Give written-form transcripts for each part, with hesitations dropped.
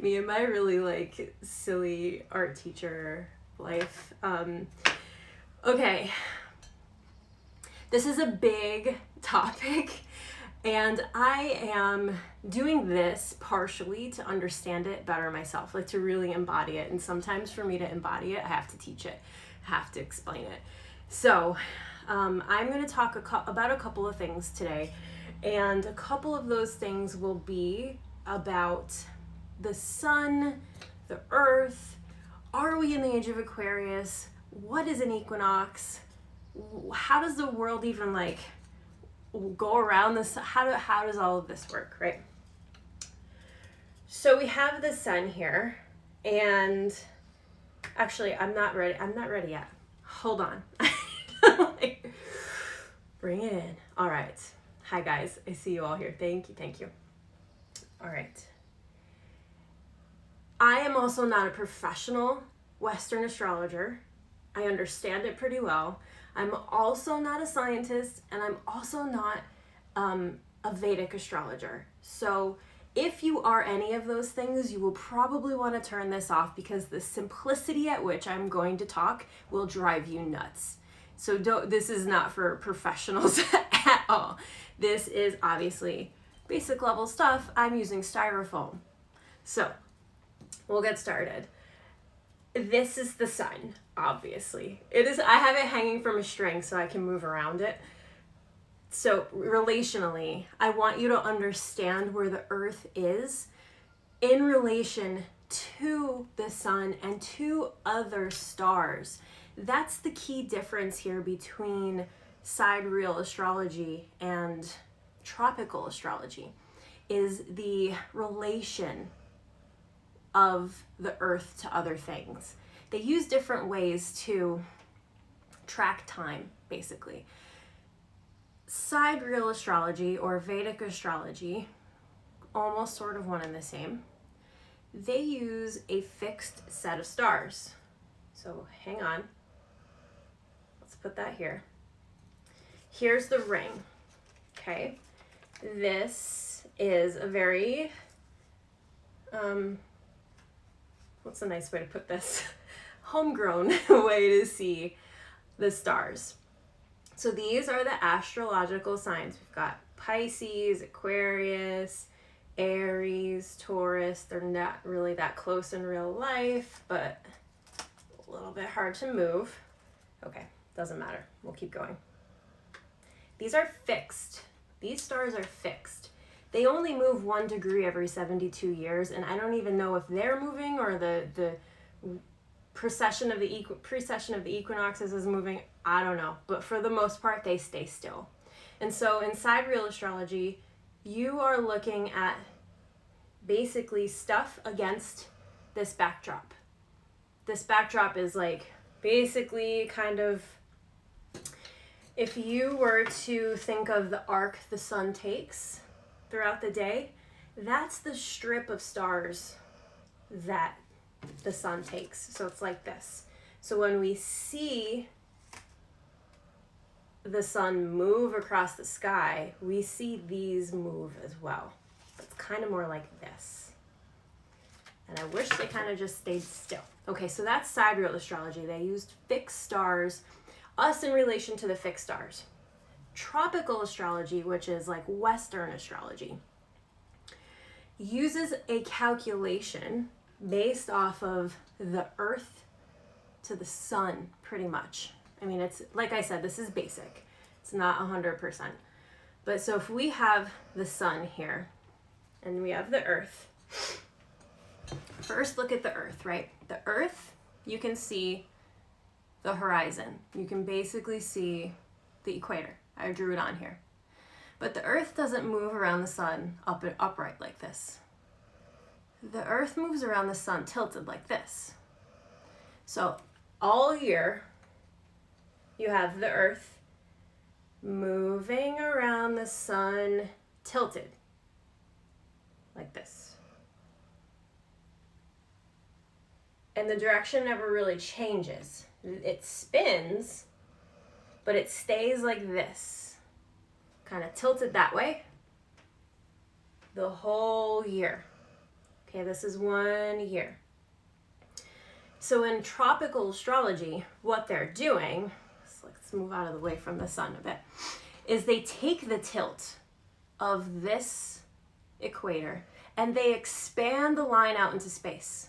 Me and my really like silly art teacher life. Okay, this is a big topic, and I am doing this partially to understand it better myself, like to really embody it. And sometimes for me to embody it, I have to teach it, I have to explain it. So I'm going to talk about a couple of things today, and a couple of those things will be about the sun, the earth. Are we in the age of Aquarius? What is an equinox? How does the world even like go around this? How does all of this work, right? So we have the sun here, and actually I'm not ready yet. Hold on. Like, bring it in. All right. Hi guys, I see you all here. Thank you. All right. I am also not a professional Western astrologer. I understand it pretty well. I'm also not a scientist, and I'm also not a Vedic astrologer. So if you are any of those things, you will probably want to turn this off, because the simplicity at which I'm going to talk will drive you nuts. So this is not for professionals at all. This is obviously basic level stuff. I'm using styrofoam. So we'll get started. This is the sun, obviously. It is. I have it hanging from a string so I can move around it. So relationally, I want you to understand where the earth is in relation to the sun and to other stars. That's the key difference here between sidereal astrology and tropical astrology, is the relation of the earth to other things. They use different ways to track time, basically. Sidereal astrology or Vedic astrology, almost sort of one and the same. They use a fixed set of stars. So hang on. Let's put that here. Here's the ring. Okay. This is a very what's a nice way to put this? Homegrown way to see the stars. So these are the astrological signs. We've got Pisces, Aquarius, Aries, Taurus. They're not really that close in real life, but a little bit hard to move. Okay, doesn't matter. We'll keep going. These are fixed. These stars are fixed. They only move 1 degree every 72 years, and I don't even know if they're moving or the precession of the equinoxes is moving. I don't know, but for the most part, they stay still. And so in sidereal astrology, you are looking at basically stuff against this backdrop. This backdrop is like basically kind of, if you were to think of the arc the sun takes throughout the day, that's the strip of stars that the sun takes. So it's like this. So when we see the sun move across the sky, we see these move as well. It's kind of more like this. And I wish they kind of just stayed still. Okay, so that's sidereal astrology. They used fixed stars, us in relation to the fixed stars. Tropical astrology, which is like Western astrology, uses a calculation based off of the earth to the sun, pretty much. I mean, it's like I said, this is basic. It's not 100%. But so if we have the sun here and we have the earth, first look at the earth, right? The earth, you can see the horizon. You can basically see the equator. I drew it on here. But the earth doesn't move around the sun upright like this. The earth moves around the sun tilted like this. So all year, you have the earth moving around the sun tilted like this. And the direction never really changes. It spins, but it stays like this, kind of tilted that way the whole year. Okay, this is 1 year. So in tropical astrology, what they're doing, so let's move out of the way from the sun a bit, is they take the tilt of this equator and they expand the line out into space.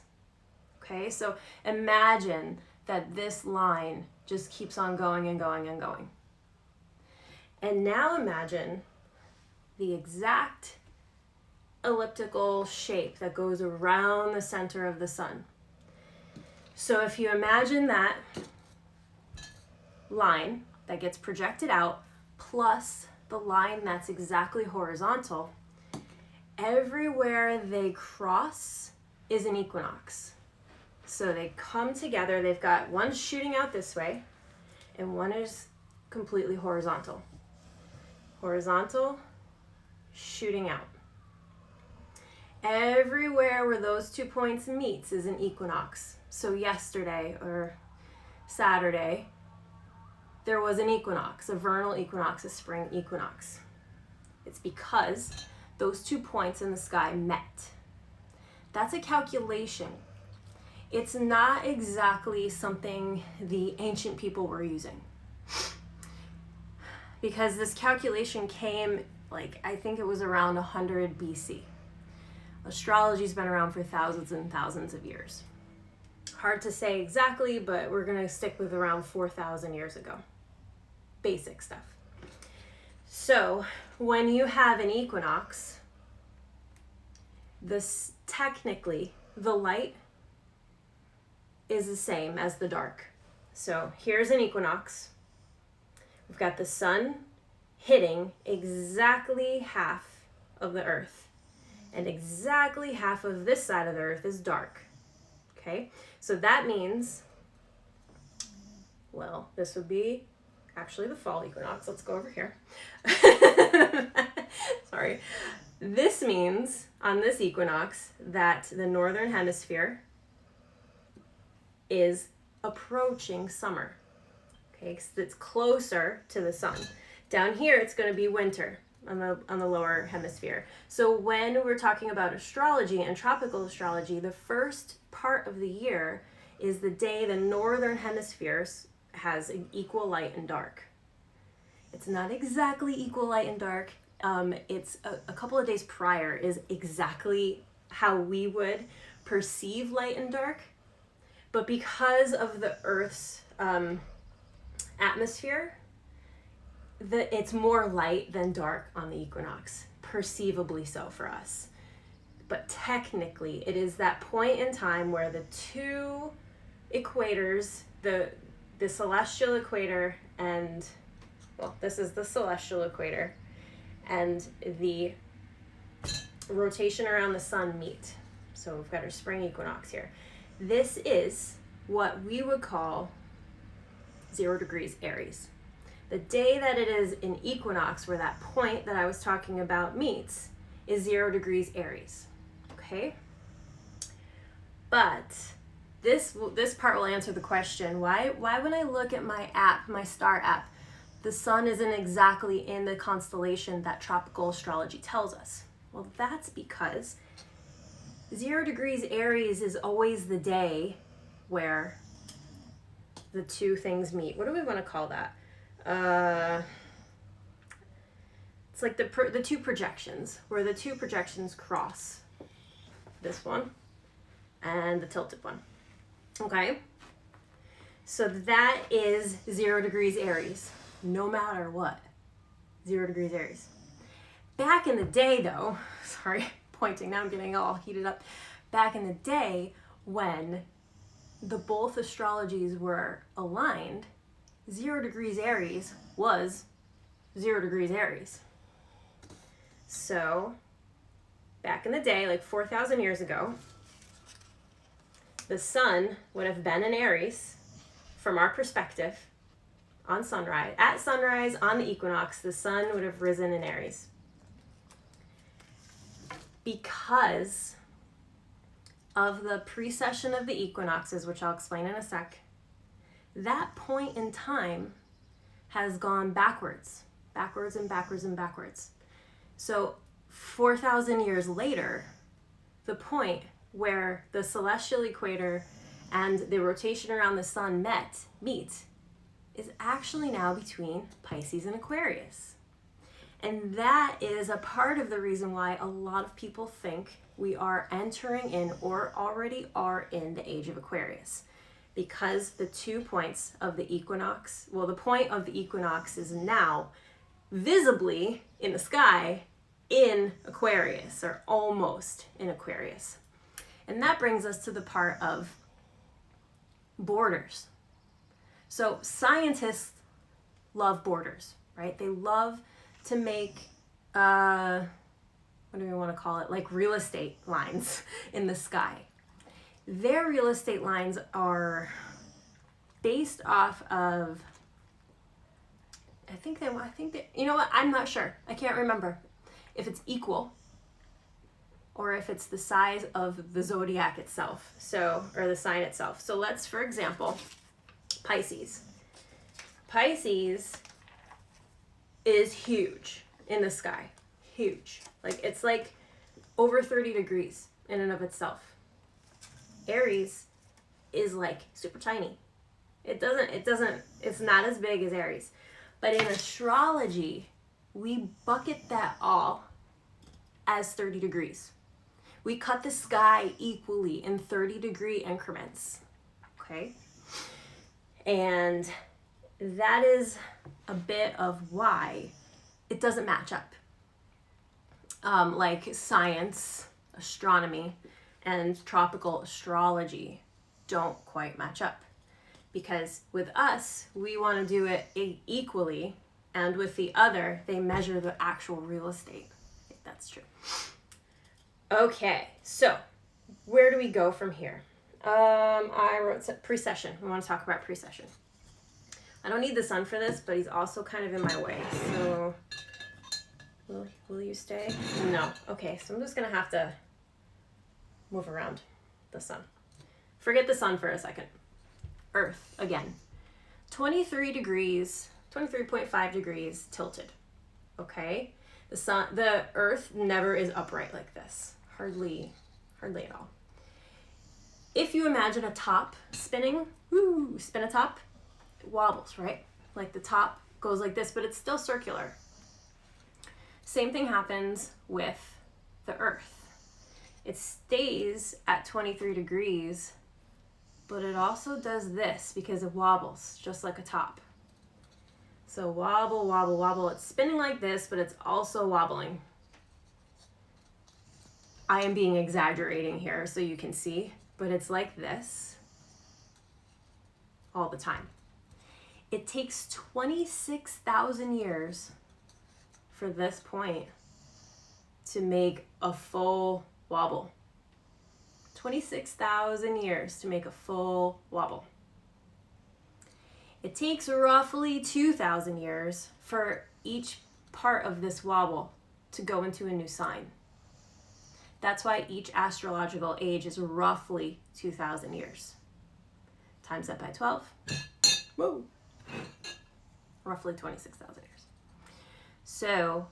Okay, so imagine that this line just keeps on going and going and going. And now imagine the exact elliptical shape that goes around the center of the sun. So if you imagine that line that gets projected out plus the line that's exactly horizontal, everywhere they cross is an equinox. So they come together, they've got one shooting out this way and one is completely horizontal. Horizontal, shooting out. Everywhere where those 2 points meets is an equinox. So yesterday or Saturday, there was an equinox, a vernal equinox, a spring equinox. It's because those 2 points in the sky met. That's a calculation. It's not exactly something the ancient people were using. Because this calculation came, I think it was around 100 BC. Astrology's been around for thousands and thousands of years. Hard to say exactly, but we're going to stick with around 4,000 years ago. Basic stuff. So when you have an equinox, technically the light is the same as the dark. So here's an equinox. We've got the sun hitting exactly half of the earth, and exactly half of this side of the earth is dark. Okay, so that means, well, this would be actually the fall equinox. Let's go over here. Sorry. This means on this equinox that the northern hemisphere is approaching summer. Okay, because it's closer to the sun. Down here, it's going to be winter on the lower hemisphere. So when we're talking about astrology and tropical astrology, the first part of the year is the day the northern hemisphere has an equal light and dark. It's not exactly equal light and dark. It's a couple of days prior is exactly how we would perceive light and dark. But because of the Earth's atmosphere, it's more light than dark on the equinox, perceivably so for us. But technically, it is that point in time where the two equators, the celestial equator and, well, this is the celestial equator, and the rotation around the sun meet. So we've got our spring equinox here. This is what we would call 0 degrees Aries. The day that it is an equinox, where that point that I was talking about meets, is 0 degrees Aries. Okay? But this part will answer the question, why when I look at my app, my star app, the sun isn't exactly in the constellation that tropical astrology tells us? Well, that's because 0 degrees Aries is always the day where the two things meet. What do we want to call that? It's like the two projections, where the two projections cross. This one and the tilted one. Okay? So that is 0 degrees Aries, no matter what. 0 degrees Aries. Back in the day, though, sorry, pointing, now I'm getting all heated up. Back in the day, when the both astrologies were aligned, 0 degrees Aries was 0 degrees Aries. So, back in the day, like 4,000 years ago, the sun would have been in Aries from our perspective on sunrise. At sunrise, on the equinox, the sun would have risen in Aries. Because of the precession of the equinoxes, which I'll explain in a sec, that point in time has gone backwards and backwards and backwards. So 4,000 years later, the point where the celestial equator and the rotation around the sun meet is actually now between Pisces and Aquarius. And that is a part of the reason why a lot of people think we are entering in or already are in the age of Aquarius. Because the 2 points of the equinox, well, the point of the equinox is now visibly in the sky in Aquarius, or almost in Aquarius. And that brings us to the part of borders. So scientists love borders, right? They love to make, what do we want to call it? Like real estate lines in the sky. Their real estate lines are based off of, I think they, you know what? I'm not sure. I can't remember if it's equal or if it's the size of the zodiac itself. So, or the sign itself. So let's, for example, Pisces. Pisces is huge in the sky. Huge. Like it's like over 30 degrees in and of itself. Aries is like super tiny. It's not as big as Aries. But in astrology, we bucket that all as 30 degrees. We cut the sky equally in 30-degree increments. Okay? And that is a bit of why it doesn't match up. Like science, astronomy, and tropical astrology don't quite match up. Because with us, we want to do it equally, and with the other, they measure the actual real estate, if that's true. Okay, so where do we go from here? I wrote precession. We want to talk about precession. I don't need the sun for this, but he's also kind of in my way. So, will you stay? No. Okay, so I'm just going to have to move around the sun. Forget the sun for a second. Earth, again. 23 degrees, 23.5 degrees tilted. Okay? The Earth never is upright like this. Hardly at all. If you imagine a top spinning, spin a top, it wobbles, right? Like the top goes like this, but it's still circular. Same thing happens with the Earth. It stays at 23 degrees, but it also does this because it wobbles, just like a top. So wobble, wobble, wobble. It's spinning like this, but it's also wobbling. I am being exaggerating here so you can see, but it's like this all the time. It takes 26,000 years for this point to make a full wobble. 26,000 years to make a full wobble. It takes roughly 2,000 years for each part of this wobble to go into a new sign. That's why each astrological age is roughly 2,000 years. Times that by 12. Whoa. Roughly 26,000 years. So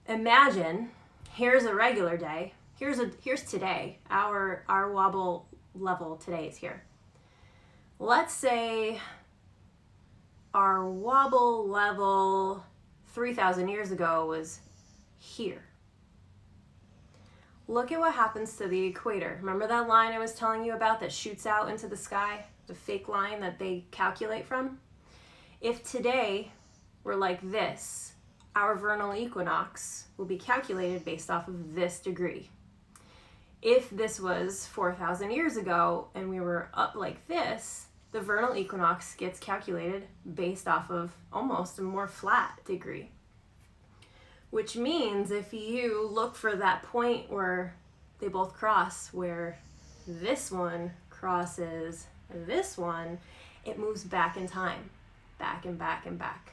imagine, here's a regular day. Here's today. Our wobble level today is here. Let's say our wobble level 3,000 years ago was here. Look at what happens to the equator. Remember that line I was telling you about that shoots out into the sky? The fake line that they calculate from? If today were like this, our vernal equinox will be calculated based off of this degree. If this was 4,000 years ago and we were up like this, the vernal equinox gets calculated based off of almost a more flat degree. Which means if you look for that point where they both cross, where this one crosses this one, it moves back in time, back and back and back.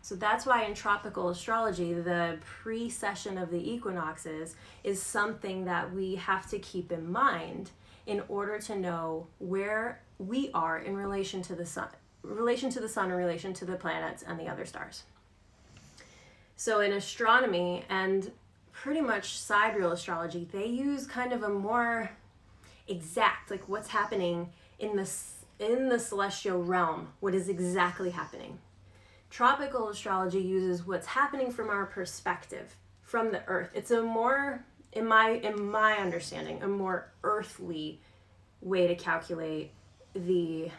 So that's why in tropical astrology, the precession of the equinoxes is something that we have to keep in mind in order to know where we are in relation to the sun, in relation to the planets and the other stars. So in astronomy and pretty much sidereal astrology, they use kind of a more exact, like what's happening in the celestial realm, what is exactly happening. Tropical astrology uses what's happening from our perspective, from the earth. It's a more, in my understanding, a more earthly way to calculate the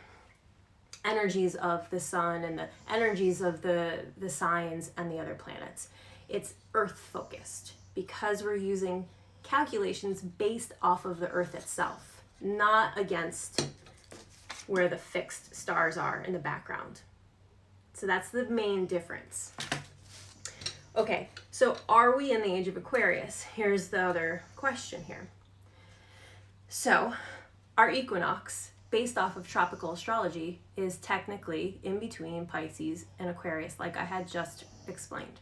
energies of the sun and the energies of the signs and the other planets. It's earth focused because we're using calculations based off of the earth itself, not against where the fixed stars are in the background. So that's the main difference. Okay, so are we in the age of Aquarius? Here's the other question here. So our equinox, based off of tropical astrology, is technically in between Pisces and Aquarius, like I had just explained.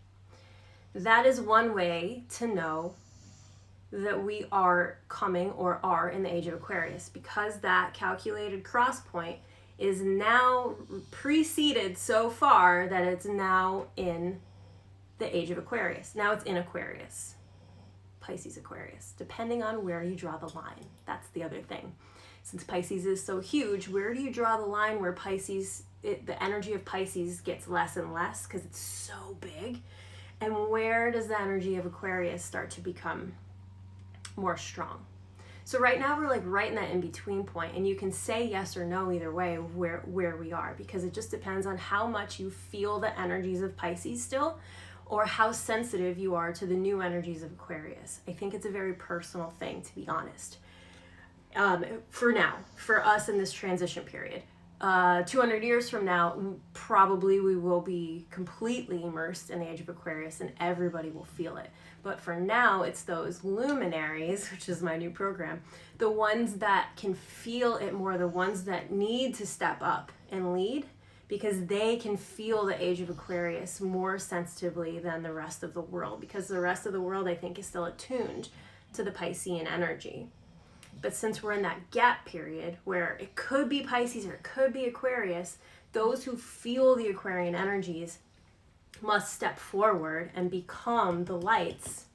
That is one way to know that we are coming or are in the age of Aquarius, because that calculated cross point is now preceded so far that it's now in the age of Aquarius. Now it's in Aquarius, Pisces, Aquarius, depending on where you draw the line. That's the other thing. Since Pisces is so huge, where do you draw the line where Pisces, the energy of Pisces gets less and less because it's so big? And where does the energy of Aquarius start to become more strong? So right now we're like right in that in-between point, and you can say yes or no either way where we are, because it just depends on how much you feel the energies of Pisces still, or how sensitive you are to the new energies of Aquarius. I think it's a very personal thing, to be honest. For now, for us in this transition period. 200 years from now, probably we will be completely immersed in the age of Aquarius and everybody will feel it. But for now, it's those luminaries, which is my new program, the ones that can feel it more, the ones that need to step up and lead, because they can feel the age of Aquarius more sensitively than the rest of the world, because the rest of the world, I think, is still attuned to the Piscean energy. But since we're in that gap period where it could be Pisces or it could be Aquarius, those who feel the Aquarian energies must step forward and become the lights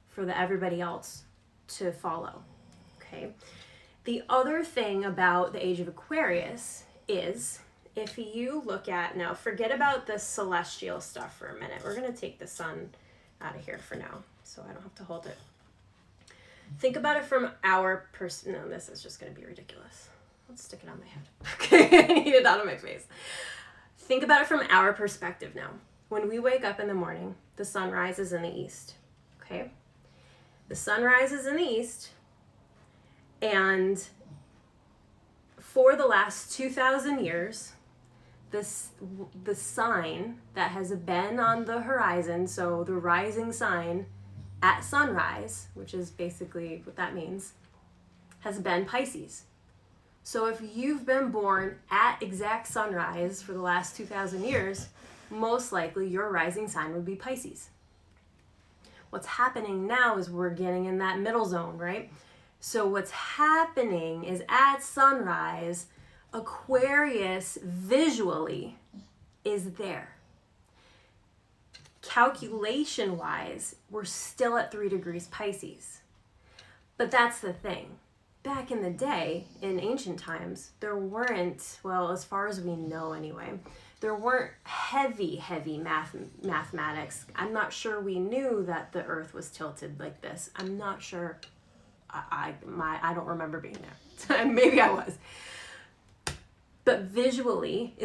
for everybody else to follow. Okay. The other thing about the age of Aquarius is, if you look at, now forget about the celestial stuff for a minute. We're going to take the sun out of here for now, so I don't have to hold it. Think about it from our no, this is just going to be ridiculous. Let's stick it on my head. Okay, I need it out of my face. Think about it from our perspective now. When we wake up in the morning, the sun rises in the east, okay? The sun rises in the east, and for the last 2,000 years, the sign that has been on the horizon, so the rising sign at sunrise, which is basically what that means, has been Pisces. So if you've been born at exact sunrise for the last 2,000 years, most likely your rising sign would be Pisces. What's happening now is we're getting in that middle zone, right? So what's happening is at sunrise, Aquarius visually is there. Calculation-wise, we're still at 3 degrees Pisces. But that's the thing. Back in the day, in ancient times, there weren't, well, as far as we know anyway, there weren't heavy mathematics. I'm not sure we knew that the earth was tilted like this. I'm not sure. I don't remember being there. Maybe I was. But visually,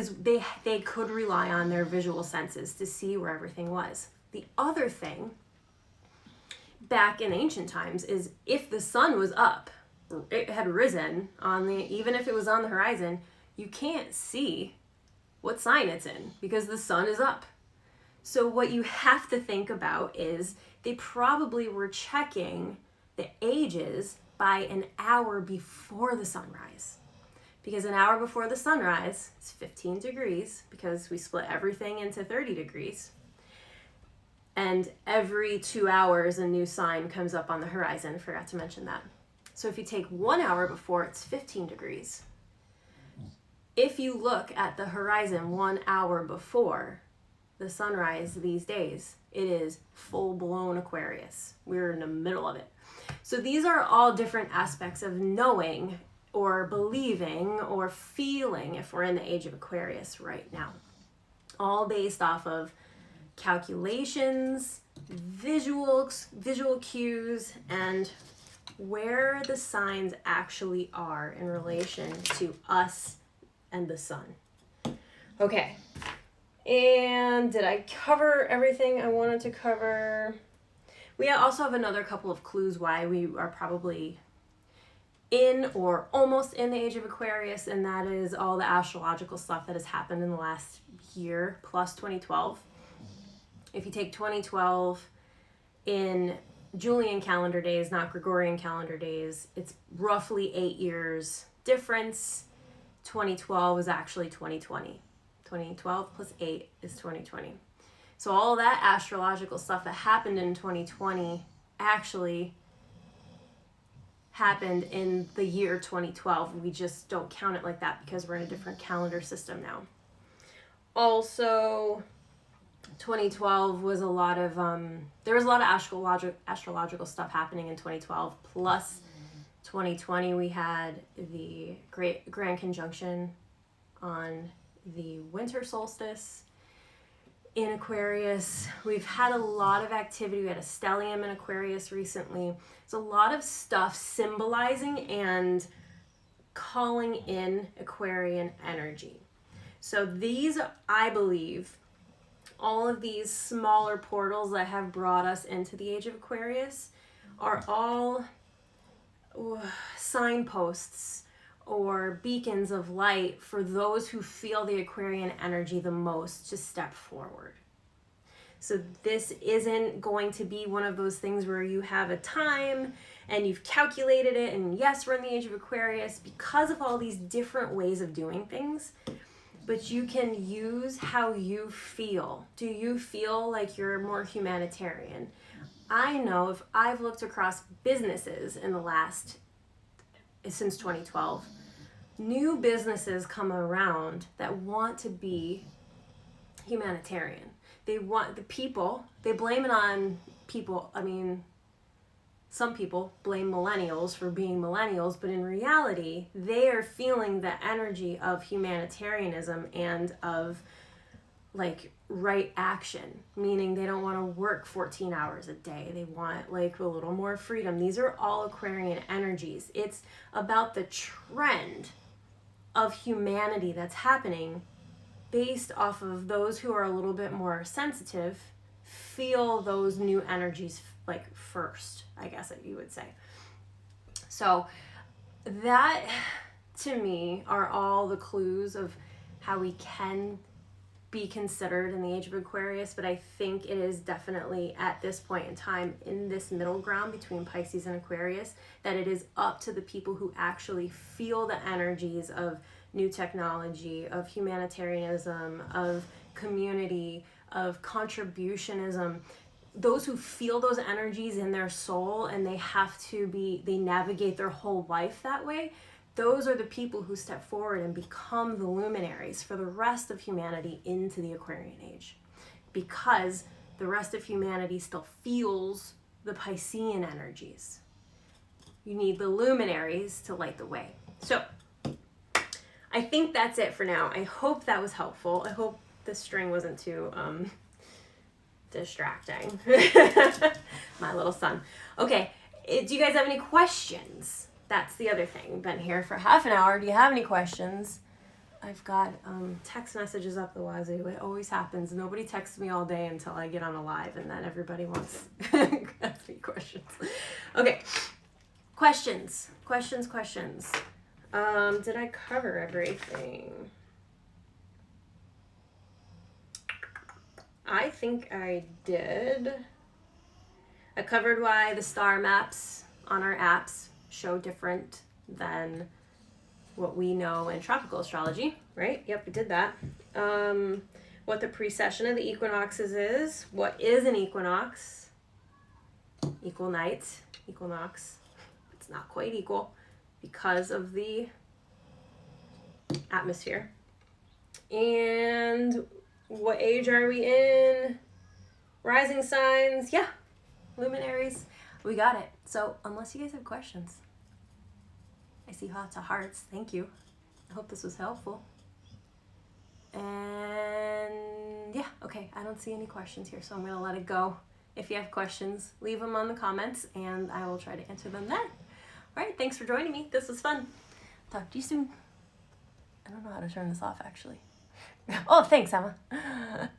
they could rely on their visual senses to see where everything was. The other thing, back in ancient times, is if the sun was up, it had risen, even if it was on the horizon, you can't see what sign it's in because the sun is up. So what you have to think about is they probably were checking the ages by an hour before the sunrise. Because an hour before the sunrise, it's 15 degrees because we split everything into 30 degrees. And every 2 hours, a new sign comes up on the horizon. I forgot to mention that. So if you take 1 hour before, it's 15 degrees. If you look at the horizon 1 hour before the sunrise these days, it is full-blown Aquarius. We're in the middle of it. So these are all different aspects of knowing or believing or feeling if we're in the age of Aquarius right now. All based off of calculations, visual cues, and where the signs actually are in relation to us and the sun. Okay. And did I cover everything I wanted to cover? We also have another couple of clues why we are probably in or almost in the age of Aquarius, and that is all the astrological stuff that has happened in the last year plus 2012. If you take 2012 in Julian calendar days, not Gregorian calendar days, it's roughly 8 years difference. 2012 is actually 2020. 2012 plus 8 is 2020. So all that astrological stuff that happened in 2020 actually happened in the year 2012. We just don't count it like that because we're in a different calendar system now. Also, 2012 was a lot of there was a lot of astrological stuff happening in 2012. Plus 2020 we had the grand conjunction on the winter solstice in Aquarius. We've had a lot of activity. We had a stellium in Aquarius recently. It's a lot of stuff symbolizing and calling in Aquarian energy. So these, I believe, all of these smaller portals that have brought us into the age of Aquarius are all signposts or beacons of light for those who feel the Aquarian energy the most to step forward. So this isn't going to be one of those things where you have a time and you've calculated it and yes, we're in the age of Aquarius because of all these different ways of doing things, but you can use how you feel. Do you feel like you're more humanitarian? I know if I've looked across businesses in the since 2012, new businesses come around that want to be humanitarian. They want the people, they blame it on people. I mean, some people blame millennials for being millennials, but in reality, they are feeling the energy of humanitarianism and of like right action, meaning they don't want to work 14 hours a day. They want like a little more freedom. These are all Aquarian energies. It's about the trend of humanity that's happening based off of those who are a little bit more sensitive, feel those new energies like first, I guess that you would say. So that to me are all the clues of how we can be considered in the age of Aquarius, but I think it is definitely at this point in time in this middle ground between Pisces and Aquarius that it is up to the people who actually feel the energies of new technology, of humanitarianism, of community, of contributionism. Those who feel those energies in their soul and they navigate their whole life that way, those are the people who step forward and become the luminaries for the rest of humanity into the Aquarian age. Because the rest of humanity still feels the Piscean energies. You need the luminaries to light the way. So, I think that's it for now. I hope that was helpful. I hope the string wasn't too distracting. My little son. Okay, do you guys have any questions? That's the other thing. Been here for half an hour. Do you have any questions? I've got text messages up the wazoo. It always happens. Nobody texts me all day until I get on a live, and then everybody wants to ask me questions. Okay, questions. Did I cover everything? I think I did. I covered why the star maps on our apps show different than what we know in tropical astrology, right? Yep, we did that. What the precession of the equinoxes is. What is an equinox? Equal night, equinox. It's not quite equal because of the atmosphere. And what age are we in? Rising signs. Yeah, luminaries. We got it. So unless you guys have questions, I see lots of hearts. Thank you. I hope this was helpful. And yeah, okay, I don't see any questions here, so I'm going to let it go. If you have questions, leave them on the comments, and I will try to answer them then. All right, thanks for joining me. This was fun. Talk to you soon. I don't know how to turn this off, actually. Oh, thanks, Emma.